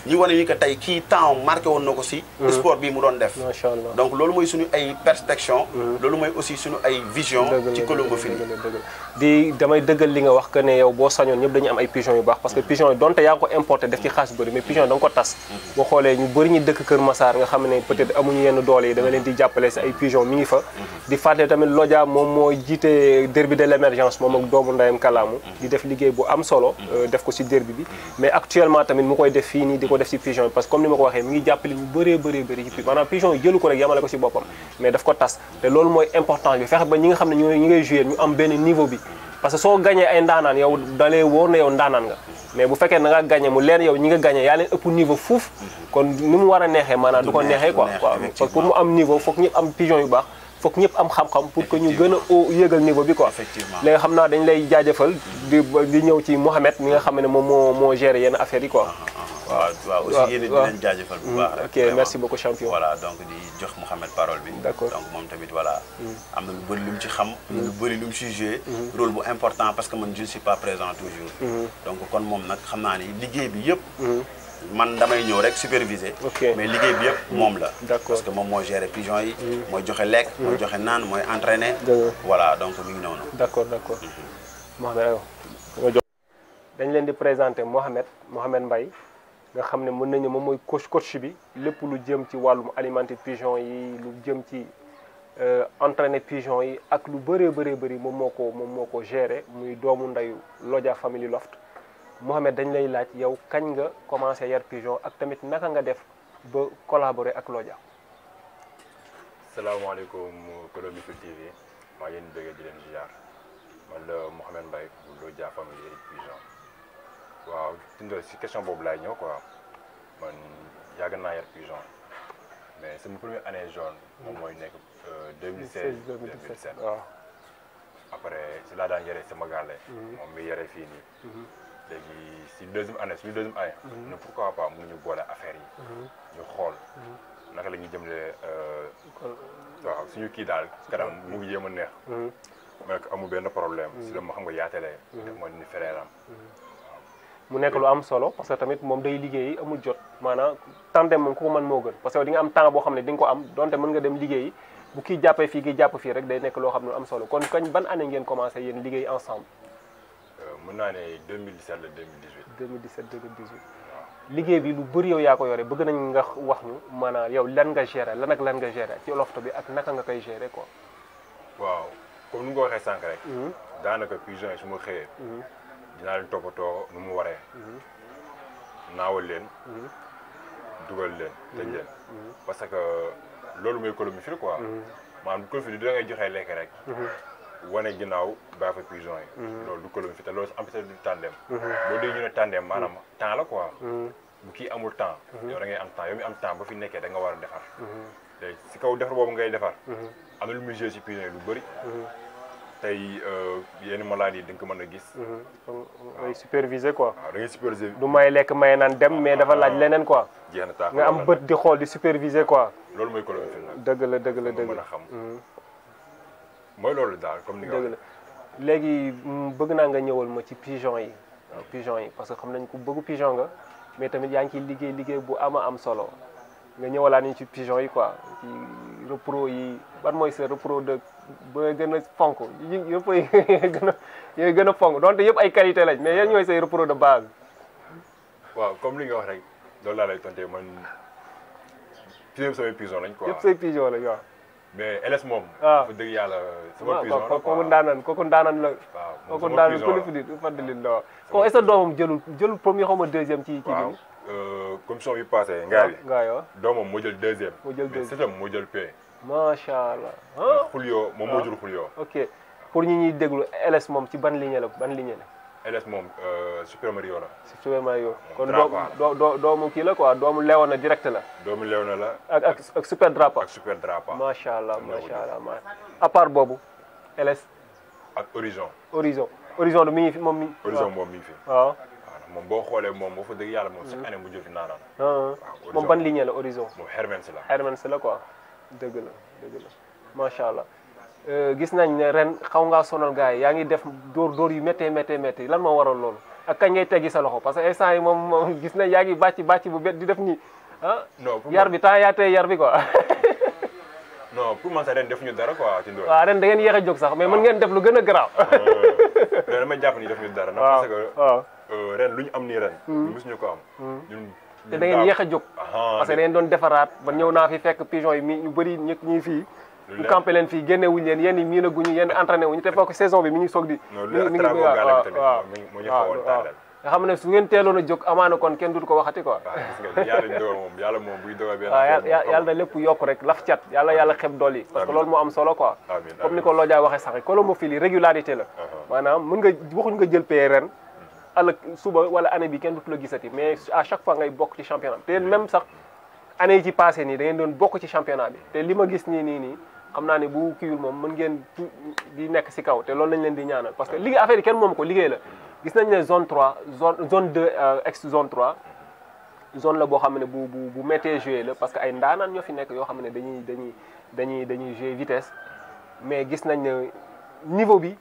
ñu wane ni que tey kii temps marqué woon na ko si. sport bi mu doon def. macha allah donc loolu mooy suñu ay perspection. loolu mooy aussi suñu ay vision. ci colombophilie. damay dëggal li nga wax que ne yow boo sañoon ñëpp dañuy am ay pigeons yu baax parce que pigeons yi donte yaa ngi ko importé def ci xaalis bëri mais pigeons yi da nga ko tas. boo xoolee ñu bëri ñi dëkk Kër Massar nga xam ne peut-être amuñu yenn doole yi da nga leen di jàppale si ay pigeons mi ngi fa. di fàtte tamit Lodja moom moo jiite derby de l'émergence moom ak doomu ndayam kalaamu di def liggéey bu am solo def ko si derby bi mais actuellement tamit mu koy def fii nii di ko def si pigeon parce que comme ni ma ko waxee mi ngi jàppale ñu bëree ci maanaam pigeon yi jëlu ko rek yamale ko si boppam mais daf ko tas te loolu mooy importance bi fexe ba ñi nga xam ne ñi ngay jouer ñu am benn niveau bi parce que soo gagné ay ndaanaan yow dalee wóor na yow ndaanaan nga mais bu fekkee da nga gagné mu leer yow ñi nga gagné yaa leen ëpp niveau fuuf kon ni mu war a neexee maanaam du ko neexee quoi waaw parce que pour mu am niveau foog ñëpp am pigeon yu baax foog ñëpp am xam-xam pour que ñu gën a yéegal niveau bi quoi léegi xam naa dañ lay jaajëfal di ñëw ci Mohamed mi nga xam ne moom moo géré yenn affaires yi quoi waaw aussi yéen di leen jaajëfal bu baax rek ok merci beaucoup champion voilà donc di jox Mohamed parole bi d'accord donc moom tamit voilà am na lu bëri lu mu ci xam lu bëri lu mu ci joué rôle bu important parce que man je ne suis pas présent toujours donc kon moom nag xam naa ni liggéey bi yëpp man damay ñëw rek superviser mais liggéey bi yëpp moom la parce que moom mooy gérer pigeon yi mooy joxe lekk mooy joxe naan mooy entraîner voilà donc mi ngi noonu d'accord Mohamed dañ leen di présenter Mohamed Mbaye nga xam ne mën nañu moom mooy coach bi lépp lu jëm ci wàllum alimenter pigeon yi lu jëm ci entraîner pigeon yi ak lu bëree bëri moom moo ko gérer muy doomu ndeyu Lodja Family Loft Mohamed dañ lay laaj yow kañ nga commencé yar pigeon ak tamit naka nga def ba collaborer ak Lodja. salaamaaleykum Colombophilie TV maa ngi leen di bëgg di leen ziar man la Mohamed Mbaye bu Lodja Family Pigeon waaw tindoo si question boobu laay ñëw quoi man yàgg naa yar pigeon mais sama première année jaune moom mooy nekk 2016-2017 waaw après si laa daan yare sama gàlle moom mi yare fii nii léegi si deuxième année ne pourquoi pas mënuñu boole affaire yi ñu xool naka la ñuy jëmle waaw suñu kii daal kanam mu ngi jéem a neex mais amul benn problème si la ma xam nga yaatalee def ma ni frère am mu nekk lu am solo parce que tamit moom day liggéeyi amul jot maanaam tandem moom ku ko mën moo gën parce que di nga am temps boo xam ne di nga ko am donte mën nga dem liggéeyi bu kii jàppee fii kii jàpp fii rek day nekk loo xam ne lu am solo kon kañ ban année ngeen commencé yéen liggéey ensemble. mën naa ne 2017 la 2018. 2017 2018 liggéey bi lu bëri yow yaa ko yore bëgg nañ nga wax ñu maanaam yow lan nga gérer lan ak lan nga gérer ci lofto bi ak naka nga koy gérer quoi. waaw comme ni nga ko waxee sànq rek. daanaka pigeon yi su ma xëyee. dinaa leen toppatoo nu mu waree. naawal leen. dugal leen tëj leen. parce que loolu mooy colombiphile quoi. maanaam colombiphile du da ngay joxe lekk rek. wane ginnaaw bàyyi fa pigeon yi. loolu du colombiphile te loolu am na du tandem. boo dee ñu ne tandem maanaam temps la quoi. bu kii amul temps. yow da ngay am temps yow mi am temps ba fi nekkee da nga war a defar. te si kaw defar boobu ngay defar. am na lu muy joué si pigeon yi lu bëri. tey yenn maladies yi da nga ko mën a gis. ngay superviser quoi. waaw da ngay superviser. du may lekk may naan dem mais dafa laaj leneen quoi. jeex na taax nga am bët di xool di superviser quoi. loolu mooy colombiphile nag. dëgg la dëgg la dëgg mën a xam. mooy loolu daal comme ni nga dëgg la léegi bëgg naa nga ñëwal ma ci pigeon yi. waaw pigeon yi parce que xam nañ ko bëggu pigeon nga mais tamit yaa ngi ciy liggéey liggéey bu am solo nga ñëwalaat ñu ci pigeon yi quoi ci repro yi ban mooy sa repro de ba gën a fonk yi repro yi gën a fonk donte yëpp ay qualité lañ mais yan ñooy say repro de base. waaw comme li nga wax rek loolu laa lay tontee man yëpp samay pigeon lañ quoi. yëpp say pigeon lañ waaw. mais LS moom. waaw fu dëgg yàlla sama pigeon la quoi kooku ndaanan la. waaw kooku ndaanan ku fi di fàttali la waaw. kooku est-ce que doomam jëlul premier xaw ma deuxième ci kii bi. commission bi passé ngaay bi. ngaay waaw. doomam moo jël deuxième. moo jël deuxième mais sëtam moo jël paie. macha allah. xulyo moom moo jël xulyo. ok pour ñi ñuy déglu LS moom ci ban ligne la ban ligne la. LS moom Super Mario la. Super Mario kon Drapa doomu kii la quoi doomu Léona direct la. doomu Léona la. ak Super Drapa. ak Super Drapa. macha allah à part boobu LS. ak Horizon. Horizon mi ngi fi moom mi. Horizon moom mi ngi fi. waaw. moom boo xoolee moom boo fa dëgg yàlla moom chaque année mu jël fi naanaan. moom ban ligne la Horizon. moom Hermès la. Hermès la quoi dëgg la macha allah. gis nañ ne ren xaw ngaa sonal gars yi yaa ngi def dóor yu méttee lan moo waral loolu ak kañ ngay teggi sa loxo parce que instant yi moom gis nañ yaa ngi bàcc bu bet di def nii non yar bi temps yaa tey yar bi quoi. non pour man sax ren defuñu dara quoi ci ndoor. waaw ren da ngeen yéex a jóg sax mais mën ngeen def lu gën a garaaw. mais dama jàpp ni defuñu dara. parce que ren lu ñu am nii ren. mosuñu ko am. ñun te da ngeen yéex a jóg. parce que da ngeen doon defaraat ba ñëw naa fi fekk pigeon yi ñu bëri ñi fii. ñu campé leen fii génne wuñ leen yenn yi miin a guñu yenn entraîné wuñu te fekk saison bi mi ngi soog di. mi ngi waaw nga xam ne su ngeen teeloon a jóg amaana kon kenn dutu ko waxati quoi. waaw gis nga yàlla moom buy dogal benn. waaw yàlla na lépp yokk rek laf cat yàlla xeb dool yi. parce que loolu moo am solo quoi. comme ni ko Lodja waxee sax colombophilie régularité la. maanaam mën nga waxuñ nga jël paie ren ëllëg suba wala année bi kenn dutu la gisati mais à chaque fois ngay bokk ci championnat te même sax année yi ci passé nii da ngeen doon bokk ci championnat bi te li ma gis nii xam naa ne bu kiiwul moom mën ngeen di nekk si kaw te loolu lañ leen di ñaanal parce que liggéey affaire yi kenn moom ko liggéey la gis nañ ne zone 3 zone 2 ex zone 3 zone la boo xam ne bu méttee joué la parce que ay ndaanaan ñoo fi nekk yoo xam ne dañuy joué vitesse mais gis nañ ne niveau bi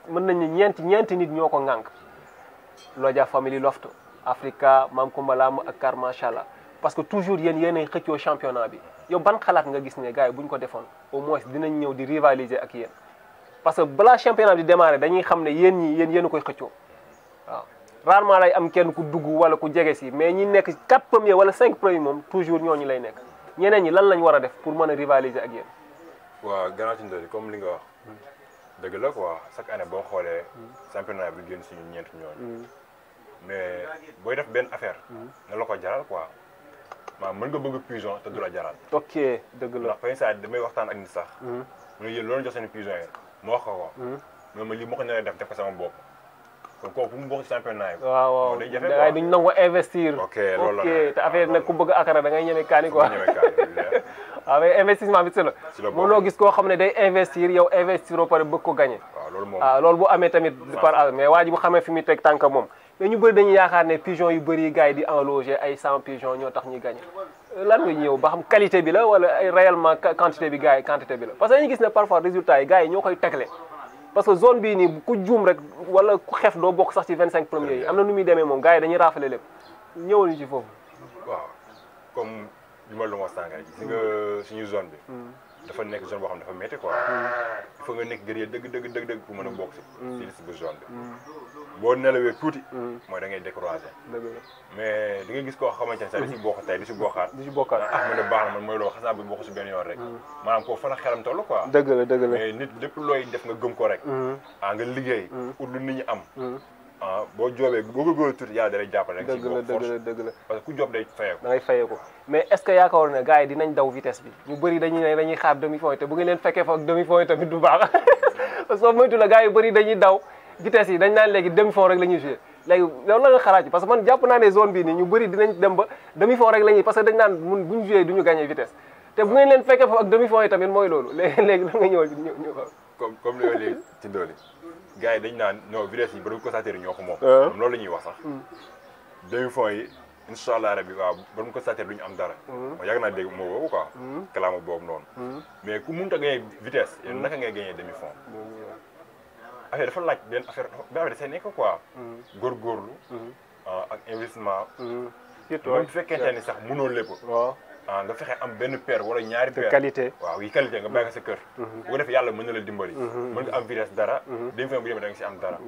mën nañ ne ñeenti nit ñoo ko ŋànk Lodja Family Loft Africa Mam Kumba Lam ak Kar macha allah parce que toujours yéenay xëccoo championnat bi yow ban xalaat nga gis ne gars yi bu ñu ko defoon au moins dinañ ñëw di rivaliser ak yéen parce que balaa championnat bi di démarrer dañuy xam ne yéen a koy xëccoo waaw rarement lay am kenn ku dugg wala ku jege si mais ñi nekk 4 premiers wala 5 premiers moom toujours ñooñu lay nekk ñeneen ñi lan lañ war a def pour mën a rivaliser ak yéen. waaw gannaaw ci ndori comme li nga wax dëgg la quoi chaque année boo xoolee championnat bi génn suñu ñeent ñooñu mais booy def benn affaire na la ko jaral quoi. waaw mën nga bëgg pigeon te du la jaral. ok dëgg la ndax parfois saa damay waxtaan ak nit sax. mu ne yéen loolu jox seen pigeon yi ma wax ko. mais ma lii moo ko ñoree def ko sama bopp. kon kooku fu mu bokk ci championnat yi. waaw day jafe quoi duñ nangu investir. ok loolu la te affaire nag ku bëgg akara da ngay ñeme kaani quoi. waaw mais investissement bi si la. mënoo gis koo xam ne day investir yow investir ba pare bëgg ko gagné. waaw loolu moom loolu bu amee tamit par mais waa ji bu xamee fi muy teg tànk moom. mais ñu bëri dañuy yaakaar ne pigeon yu bëri gars yi di enloger ay 100 pigeons ñoo tax ñuy gagné lan nga ñëw ba xam qualité bi la wala ay réellement quantité bi gars yi quantité bi la parce que dañuy gis ne parfois résultat yi gars yi ñoo koy tegle parce que zone bii nii ku juum rek wala ku xef doo bokk sax ci 25 premiers yi am na nu muy demee moom gars yi dañuy raafale lépp ñëwal ñu ci foofu. waaw comme li ma la wax sànq rek gis nga suñu zone bi. dafa nekk zone boo xam ne dafa métti quoi. il faut nga nekk guerrier dëgg pour mën a bokk si liste bu zone bi. boo nelawee tuuti. mooy da ngay découragé. mais di nga gis koo xamante ne sax di si bokk tey di si bokkaat. ah man de baax na man mooy loolu xasaa bi bokk si benn yoon rek. maanaam koo fa la xelam toll quoi. dëgg la mais nit lépp looy def nga gëm ko rek. nga liggéey. ut lu nit ñi am. boo joobee boo ko góor tuuti yàlla da lay jàppale rek. dëgg la parce que ku job day fayeeku. da ngay fayeeku mais est ce que yaakaar ne gars yi dinañ daw vitesse bi ñu bëri dañuy xaar demi fond yi te bu ngeen leen fekkee fa ak demi fond yi tamit du baax parce que moytu la gars yu bëri dañuy daw vitesse yi dañ naan léegi demi fond rek la ñuy joué léegi loolu la nga xalaat ci parce que man jàpp naa ne zone bii nii ñu bëri dinañ dem ba demi fond rek la ñuy parce que dañ naan mun buñ joué du ñu gagné vitesse te bu ngeen leen fekkee fa ak demi fond yi tamit mooy loolu léegi da nga ñëwal comme li léegi ci doole gars yi dañ naan non vitesse yi ba du constaté ñoo ko moom loolu la ñuy wax sax demi fond yi incha allah rabi waaw ba mu constaté du ñu am dara ma yàgg naa dégg moo boobu quoi kalaama boobu noonu mais ku mënut a gagné vitesse yéen naka ngay gagné demi fond affaire dafa laaj benn affaire da see nekk quoi góorgóorlu ak investissement surtout même bu fekkente ni sax mënoo lépp nga fexe am benn paire wala ñaari paire qualité waaw yi qualité nga bàyyi ko sa kër bu ko defee yàlla mën na la dimbali mën nga am vitesse dara demi fond bu demee da nga si am dara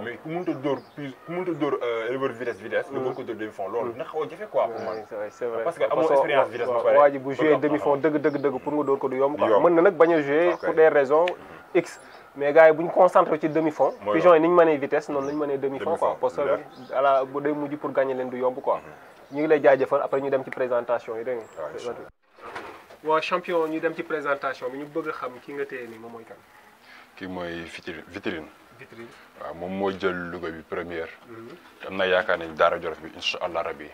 mais ku mënut a dóor éleveur vitesse nga bëgg ko dóor demi fond loolu dina xaw a jafe quoi pour man c'est vrai parce que amoo expérience vitesse ba pare waa ji bu joué demi fond dëgg pour nga dóor ko du yomb quoi mën na nag bañ a joué pour des raisons x mais gars yi bu ñu concentré ci demi fond pigeon yi ni ñu mënee vitesse noonu la ñu mënee demi fond quoi parce que ala bu day mujj pour gagner leen du yomb quoi ñu ngi lay jaajëfal après ñu dem ci présentation yi dégg nga. waaw champion ñu dem ci présentation bi ñu bëgg a xam ki nga téye nii moom mooy kan. kii mooy vitrine. waaw moom moo jël Louga bi première. te am na yaakaar ne Daara Jolof bi incha allah rabi.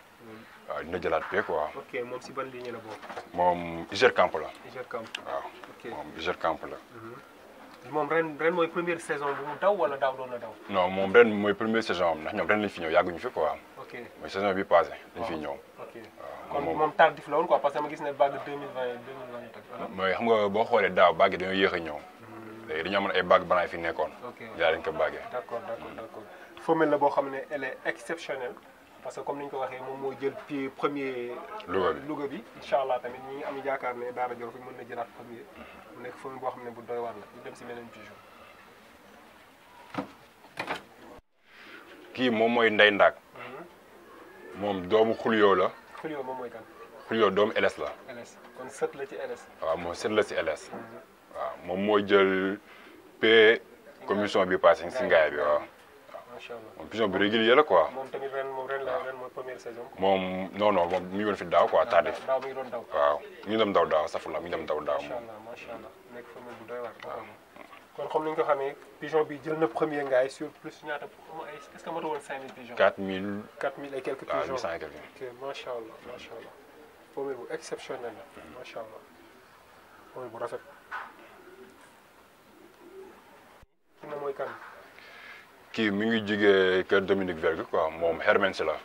waaw dina jëlaat pee quoi. ok moom si ban ligne la bokk. moom Iger Camp la. Iger Camp waaw. ok moom Iger Camp la. moom ren mooy première saison bu mu daw wala daaw doon na daw. non moom ren mooy première saison am ndax ñoom ren lañ fi ñëw yàgguñu fi quoi. ok mooy saison bi passé dañ fiy ñëw. ok kon moom tardif la woon quoi parce que ma gis ne bague 2020 mooy xam nga boo xoolee daaw bague yi dañoo yéex a ñëw. léegi dañoo amoon ay bague banaay fi nekkoon. ok yaa dañ ko bagué. d'accord. femelle la boo xam ne elle est exceptionnelle parce que comme ni ñu ko waxee moom moo jël pied premier. Louga bi incha allah tamit ñi ngi am yaakaar ne Daara Jolof mën na jëlaat premier. mu nekk femelle boo xam ne bu doy waar la ñu dem si beneen pigeon. kii moom mooy Ndey Ndaak. moom doomu Xulyo la. Xulyo moom mooy kan. Xulyo doomu LS la. LS kon sët la ci LS. waaw moom sët la ci LS. waaw moom moo jël P commission bi passé si ngaay bi waaw. macha allah moom pigeon bi régulier la quoi. moom tamit ren mooy première saison. moom non moom mi ngi woon fi daaw quoi tardif. daaw mi ngi doon daw. waaw mi ngi doon daw daaw safula mi ngi doon daw daaw moom. macha allah nekk femelle bu doy waar. kon comme ni nga ko xamee pigeon bi jël na premier ngaay sur plus ñaata est-ce que moto woon 5000 pigeons. 4000 et quelques pigeons. 800 et quelques. ok macha allah. femelle bu exceptionnel la. macha allah femelle bu rafet. ki na mooy kan. kii mi ngi jugee kër Dominique Vergue quoi moom Hermès la.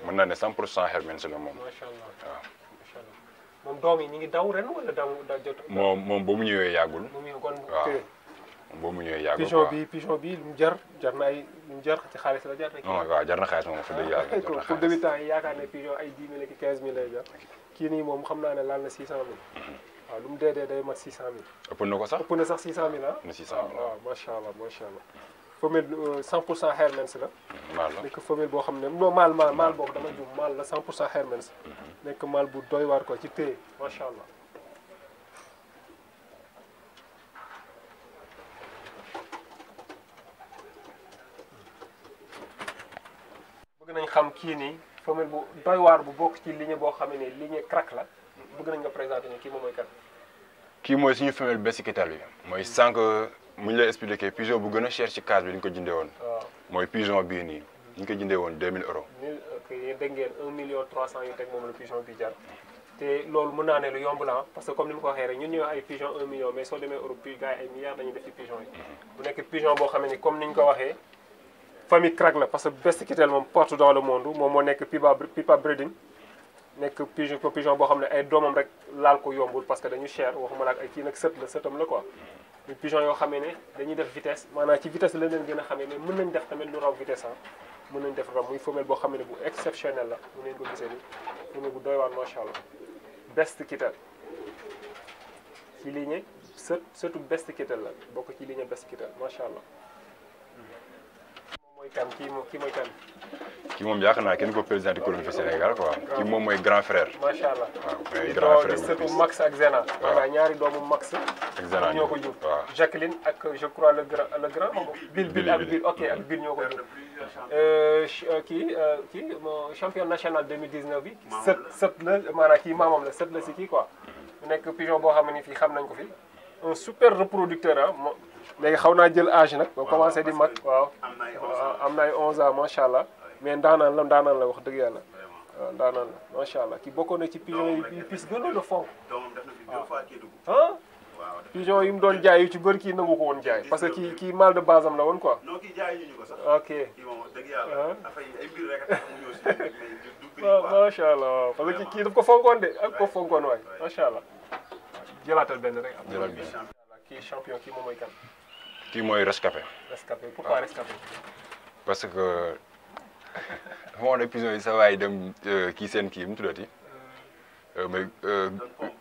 mën naa ne 100% Hermès la moom. macha allah waaw. macha allah moom doom yi ñu ngi daw ren wala daw jot. moom ba mu ñëwee yàggul. kon waaw ba mu ñëwee yàggul quoi pigeon bi lu mu jar na ay lu mu jar ci xaalis la jar rek. waaw jar na xaalis moom fa dëgg yàlla jar na xaalis. pour débutant yi yaakaar ne pigeon ay 10 000 ak 15 000 lay jar kii nii moom xam naa ne laal na 600 000. waaw lu mu dee day mat 600 000. ëpp na ko sax ëpp na sax 600 000 ah. na 600 000 waaw macha allah. femelle 100% Hermès la. maal la nekk femelle boo xam ne non maal boobu dama jum maal la 100% Hermès. nekk maal bu doy waar ko ci téye macha allah. bëgg nañ xam kii nii femelle bu doy waar bu bokk ci ligne boo xam ne ligne crack la bëgg nañ nga présenté ñu kii moom mooy kan. kii mooy suñu femelle besikital bi mooy sànq mu ñu lay expliqué pigeon bu gën a cher ci case bi ñu ko jëndee woon. mooy pigeon bii nii ñu ko jëndee woon 2000 euros. ok yéen dégg ngeen 1 million 300 yu teg moom la pigeon bi jar te loolu mën naa ne lu yomb la parce que comme ni ma ko waxee rek ñun ñëw ay pigeon 1 million mais soo demee Europe puis gars yi ay milliards dañuy def ci pigeon yi. bu nekk pigeon boo xam ne comme ni ñu ko waxee famille crack la parce que bestikitel moom partout dans le monde moom moo nekk Pipa breeding nekk pigeon boo xam ne ay doomam rek laal ko yombul parce que dañu cher waxuma la ak ay kii nag sëtam la quoi. muy pigeon yoo xamee ne dañuy def vitesse maanaam ci vitesse la leen gën a xamee mais mën nañ def tamit lu raw vitesse mën nañ def raw muy femelle boo xam ne bu exceptionnel la mu neen ko gisee ni femelle bu doy waar macha allah best kitten ci lignée surtout best kitten la bokk ci lignée best kitten macha allah. moom mooy kan kii mooy kan. kii moom yaakaar naa kenn ko présenté colonie fi Sénégal quoi. kii moom mooy grand frère. macha allah waaw mooy grand frère di surtout Max ak Zena. waaw voilà ñaari doomu Max. ak Zena ñoo ko jur. waaw Jacqueline ak je crois le grand. Bill ak Bill ok ak Bill ñoo ko jur. kii champion national 2019 bi. sët la maanaam kii maamam la sët la si kii quoi. mu nekk pigeon boo xam ne fii xam nañ ko fi. un super reproducteur léegi xaw naa jël âge nag ba commencé di mag waaw am na ay 11 ans macha allah mais ndaanaan la wax dëgg yàlla waaw ndaanaan la macha allah ki bokkoon na ci pigeon yi pis gënoon a fonk ah pigeon yi mu doon jaay yu ci bëri kii nangu ko woon jaay parce que kii mal de base am la woon quoi ok waaw macha allah waaw parce que kii daf ko fonkoon de ak ko fonkoon waay macha allah jëlaatal benn rek jëlaat benn kii champion kii moom mooy kan. kii mooy rescapé. rescapé pourquoi rescapé. parce que moo ne pigeon yi sa waay dem kii seen kii mu tuddati mais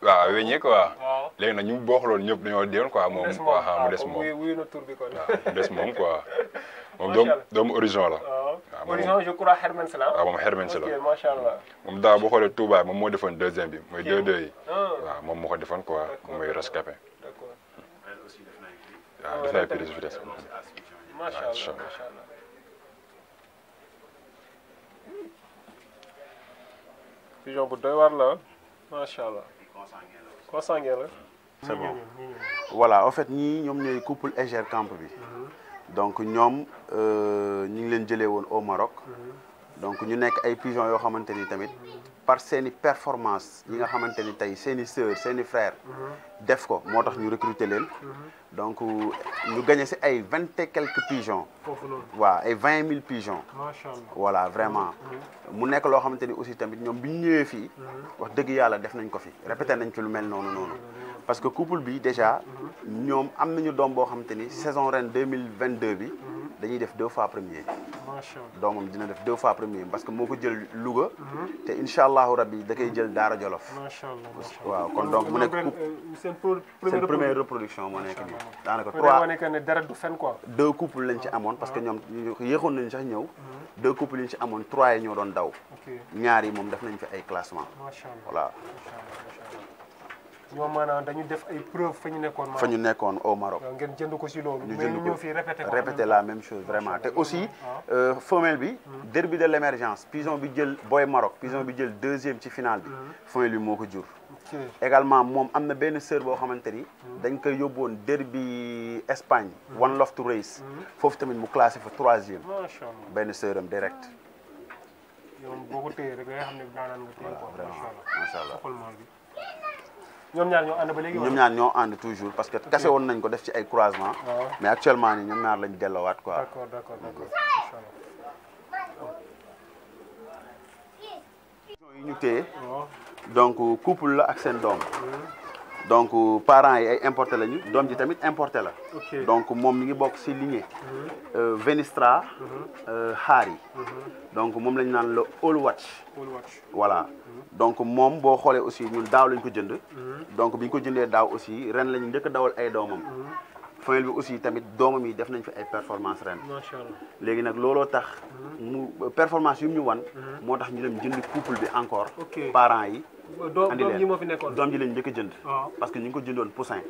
waaw weññee quoi. waaw léegi nag ñu booxaloon ñëpp dañoo deewoon quoi moom. mu des moom wuyu na tur bi kon. waaw mu des moom quoi. moom doomu horizon la. waaw horizon je crois Hermès la. waaw moom Hermès la ok macha allah. moom daaw boo xoolee Touba moom moo defoon deuxième bi mooy 2-2 yi. waaw moom moo ko defoon quoi moom mooy rescapé. d'accord waaw def na ay prise de vitesse. macha allah macha allah. pigeon bu doy waar la macha allah. consanguin la. c'est bon voilà en fait ñii ñoom ñooy couple Eger Camp bi. donc ñoom ñu ngi leen jëlee woon au Maroc. donc ñu nekk ay pigeons yoo xamante ni tamit par seeni performance yi nga xamante ni tey seeni sœur seeni frère def ko moo tax ñu recruter leen. donc ñu gagné si ay 20 et quelques pigeons. foofu noonu waaw ay 20 000 pigeons. macha allah voilà vraiment. mu nekk loo xamante ni aussi tamit ñoom bi ñu ñëwee fii. wax dëgg yàlla def nañ ko fi répété nañ ci lu mel noonu noonu. parce que couple bi déjà ñoom am nañu doom boo xamante ni saison ren 2022 bi dañuy def 2 fois premier. macha allah doomam dina def 2 fois premier parce que moo ko jël Louga. te incha allahu rabbi da koy jël Daara Jolof. macha allah waaw kon donc mu nekk seen première reproduction moo nekk nii. daanaka 3 wane que ne dara du fen quoi. 2 couples lañ ci amoon parce que ñoom yéexoon nañ sax ñëw. 2 couples lañ ci amoon 3 yi ñoo doon daw. ñaar yi moom def nañ fi ay classement. macha allah voilà. ñoom maanaam dañu def ay preuve fa ñu nekkoon. fa ñu nekkoon au Maroc. ngeen jënd ko si loolu. ñu mais jënd ñu ko ñëw fii répéter la même chose vraiment te aussi femelle bi. derby de l'émergence pigeon bi jël Boy Maroc pigeon bi jël 2e ci finale bi. femelle bi moo ko jur. également moom am na benn sœur boo xamante ni. dañ koy yóbbuwoon derby Espagne. One Love to Race. foofu tamit mu classé fa 3e. macha allah benn sœuram direct. yow boo ko téye rek nga xam ne daanaan nga téye ko. macha allah ñoom ñaar ñoo ànd ba léegi. ñoom ñaar ñoo ànd toujours parce que kase woon nañ ko def ci ay croisement. mais actuellement nii ñoom ñaar lañ delloowaat quoi. d'accord d'accord incha allah. yi ñu téye donc couple la ak seen doom. donc parents yi ay importé lañu doom ji tamit importé la. donc moom mi ngi bokk ci lignée. Venistra xaar yi. donc moom lañu naan le All Watch. voilà donc moom boo xoolee aussi ñun daaw lañ ko jënd. donc bi ñu ko jëndee daaw aussi ren lañu njëkk a dawal ay doomam. femelle bi aussi tamit doomam yi def nañ fi ay performance ren. macha allah léegi nag looloo tax mu performance yu ñu wan. moo tax ñu dem jënd couple bi encore. parents yi. andi leen doom ji moo fi nekkoon. doom ji lañ njëkk a jënd. parce que ñu ngi ko jëndoon poussin.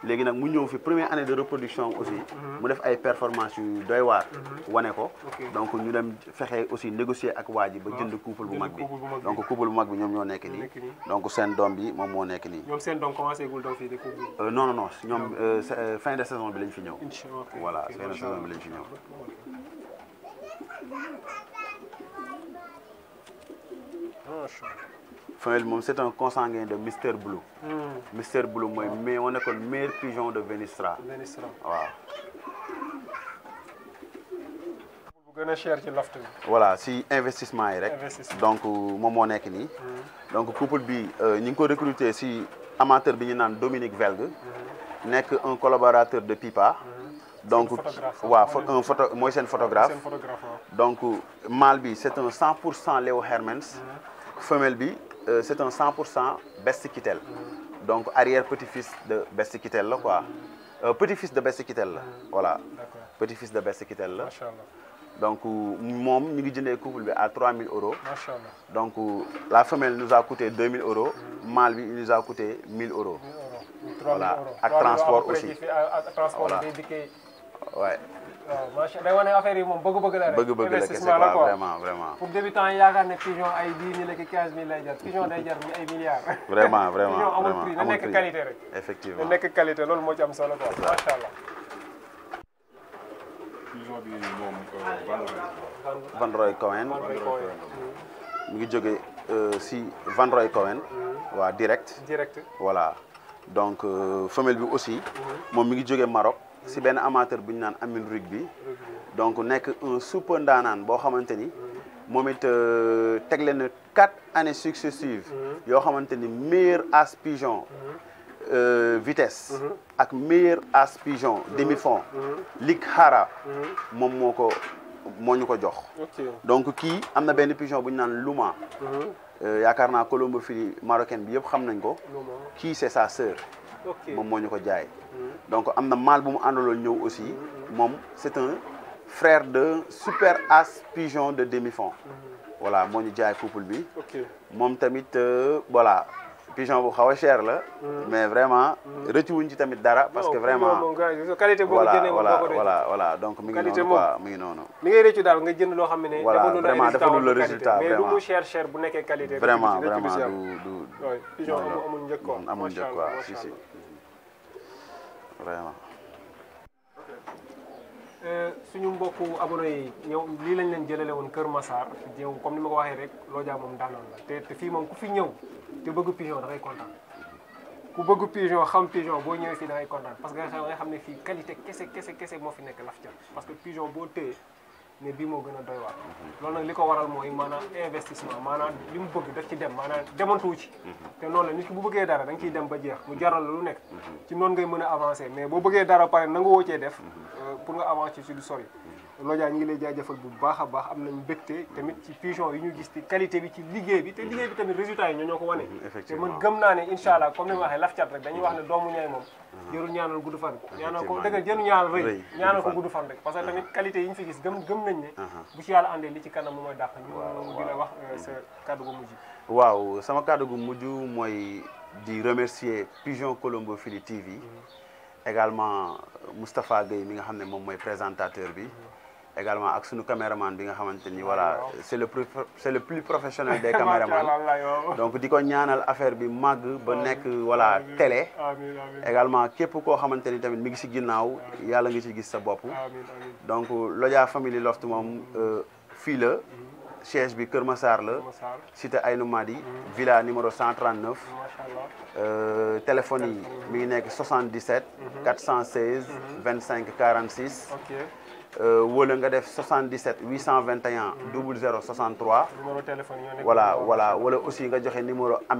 léegi nag mu ñëw fi première année de reproduction aussi. mu def ay performance yu doy waar. wane ko donc ñu dem fexe aussi négocier ak waa ji ba jënd couple bu mag bi. donc couple bu mag bi ñoom ñoo nekk nii. donc seen doom bi moom moo nekk nii. ñoom seen doom commencé gul daw fii de couple. non non non ñoom fin de saison bi lañ fi ñëw. inch'Allah voilà fin de saison bi lañ fi ñëw. femelle moom c'est un consanguin de Mister Blue. Mister Blue mooy mais on est meilleur pigeon de Venistra. waaw. bu gën a cher ci loft bi. voilà si investissement yi rek. donc moom moo nekk nii. donc couple bi ñu ngi ko recruter si amateur bi ñu naan Dominique Velgue. nekk un collaborateur de Pipa. donc waaw un mooy seen photographe. donc mâle bi c'est un 100% Léo Hermans. femelle bi c'est un 100% Best Kittel. donc arrière petit-fils de Best Kittel la quoi. petit-fils de Best Kittel la voilà. petit-fils de Best Kittel la. donc moom ñu ngi jëndee couple bi à 3000 €. donc la femelle nous a coûté 2000 €. mâle bi il nous a coûté 1000 €. voilà ak transport aussi. voilà ouais. waaw macha allah day wane affaire yi moom bëgg-bëgg la rek. bëgg-bëgg la kese quoi vraiment vraiment. pour débutant yi yaakaar ne pigeon ay 10 000 ak 15 000 lay jar pigeon day jar ay milliards. vraiment vraiment pigeon amul vraiment prix na nekk qualité rek. effectivement na nekk qualité loolu moo ci am solo quoi macha allah. pigeon bi moom Van Roy Cohen. mu ngi jóge si Van Roy Cohen. waa direct. voilà donc femelle bi aussi. moom mi ngi jóge Maroc. si benn amateur bu ñu naan Amine Rugby. donc nekk un super ndaanaan boo xamante ni. moom it tegle na 4 années successives. yoo xamante ni meilleur as pigeon. vitesse. ak meilleur as pigeon demi-fond. Lig Hara. moom moo ñu ko jox. donc kii am na benn pigeon bu ñu naan Luma. yaakaar naa colombophilie marocaine bi yëpp xam nañ ko. kii c'est sa sœur. moom moo ñu ko jaay. donc am na mâle bu mu àndaloon ñëw aussi. moom c'est un frère de super as pigeon de demi-fond. voilà moo ñu jaay couple bi. moom tamit voilà. pigeon bu xaw a cher la. mais vraiment rëccu wuñ ci tamit dara. parce que vraiment qualité boo ko jëndee voilà donc mi ngi noonu quoi mi ngi noonu. li ngay rëccu daal nga jënd loo xam ne. voilà vraiment defalul le résultat mais lu mu cher bu nekkee qualité. vraiment vraiment du pigeon amul njëkk quoi amul njëkk quoi si vraiment. suñu mbokku abonné yi ñëw lii lañ leen jëlale woon Kër Massar ñëw comme ni ma ko waxee rek Lodja moom daanoon la te fii moom ku fi ñëw te bëgg pigeon da ngay kontaan ku bëgg pigeon xam pigeon boo ñëwee fii da ngay kontaan parce que nga xam ne fii qualité kese moo fi nekk laf ca parce que pigeon boo téye ne bii moo gën a doy waar loolu nag li ko waral mooy maanaam investissement maanaam li mu bëgg daf ci dem maanaam demantuwu ci te noonu la nit ki bu bëggee dara da nga ciy dem ba jeex mu jaral la lu nekk ci noonu ngay mën a avancer mais boo bëggee dara pare na nga woo cee def pour nga avancer ci du sori Lodja ñu ngi lay jaajëfal bu baax a baax am nañu mbégte tamit ci pigeon yi ñu gis ci qualité bi ci liggéey bi te liggéey bi tamit résultat yi ñoo ko wane te man gëm naa ne incha allah comme ni ma waxee laf cat rek dañuy wax ne doomu ñaay moom jërul ñaanal gudd fan ñaanal ko dëgg jëru ñaanal rëy ñaanal ko gudd fan rek parce que tamit qualité yi ñu fi gis gëm nañ ne bu ci yàlla àndee li ci kanam mooy dàq ñu dina wax sa kàddu gu mujj waaw sama kàddu gu mujj mooy di remercier Pigeon Colombophilie TV également Moustapha Gueye mi nga xam ne moom mooy présentateur bi également ak sunu caméraman bi nga xamante ni voilà c'est le plus professionnel des caméramans donc di ko ñaanal affaire bi màgg ba nekk voilà télé également képp koo xamante ni tamit mi ngi ci ginnaaw yàlla nga ci gis sa bopp donc Lodja Family Loft moom fii la siège bi Kër Massar la cité Aynou Madi villa numéro 139 téléphone yi mi ngi nekk 77 416 25 46 wala nga def 77 821 00 63 numéro téléphone voilà wala aussi nga joxe numéro am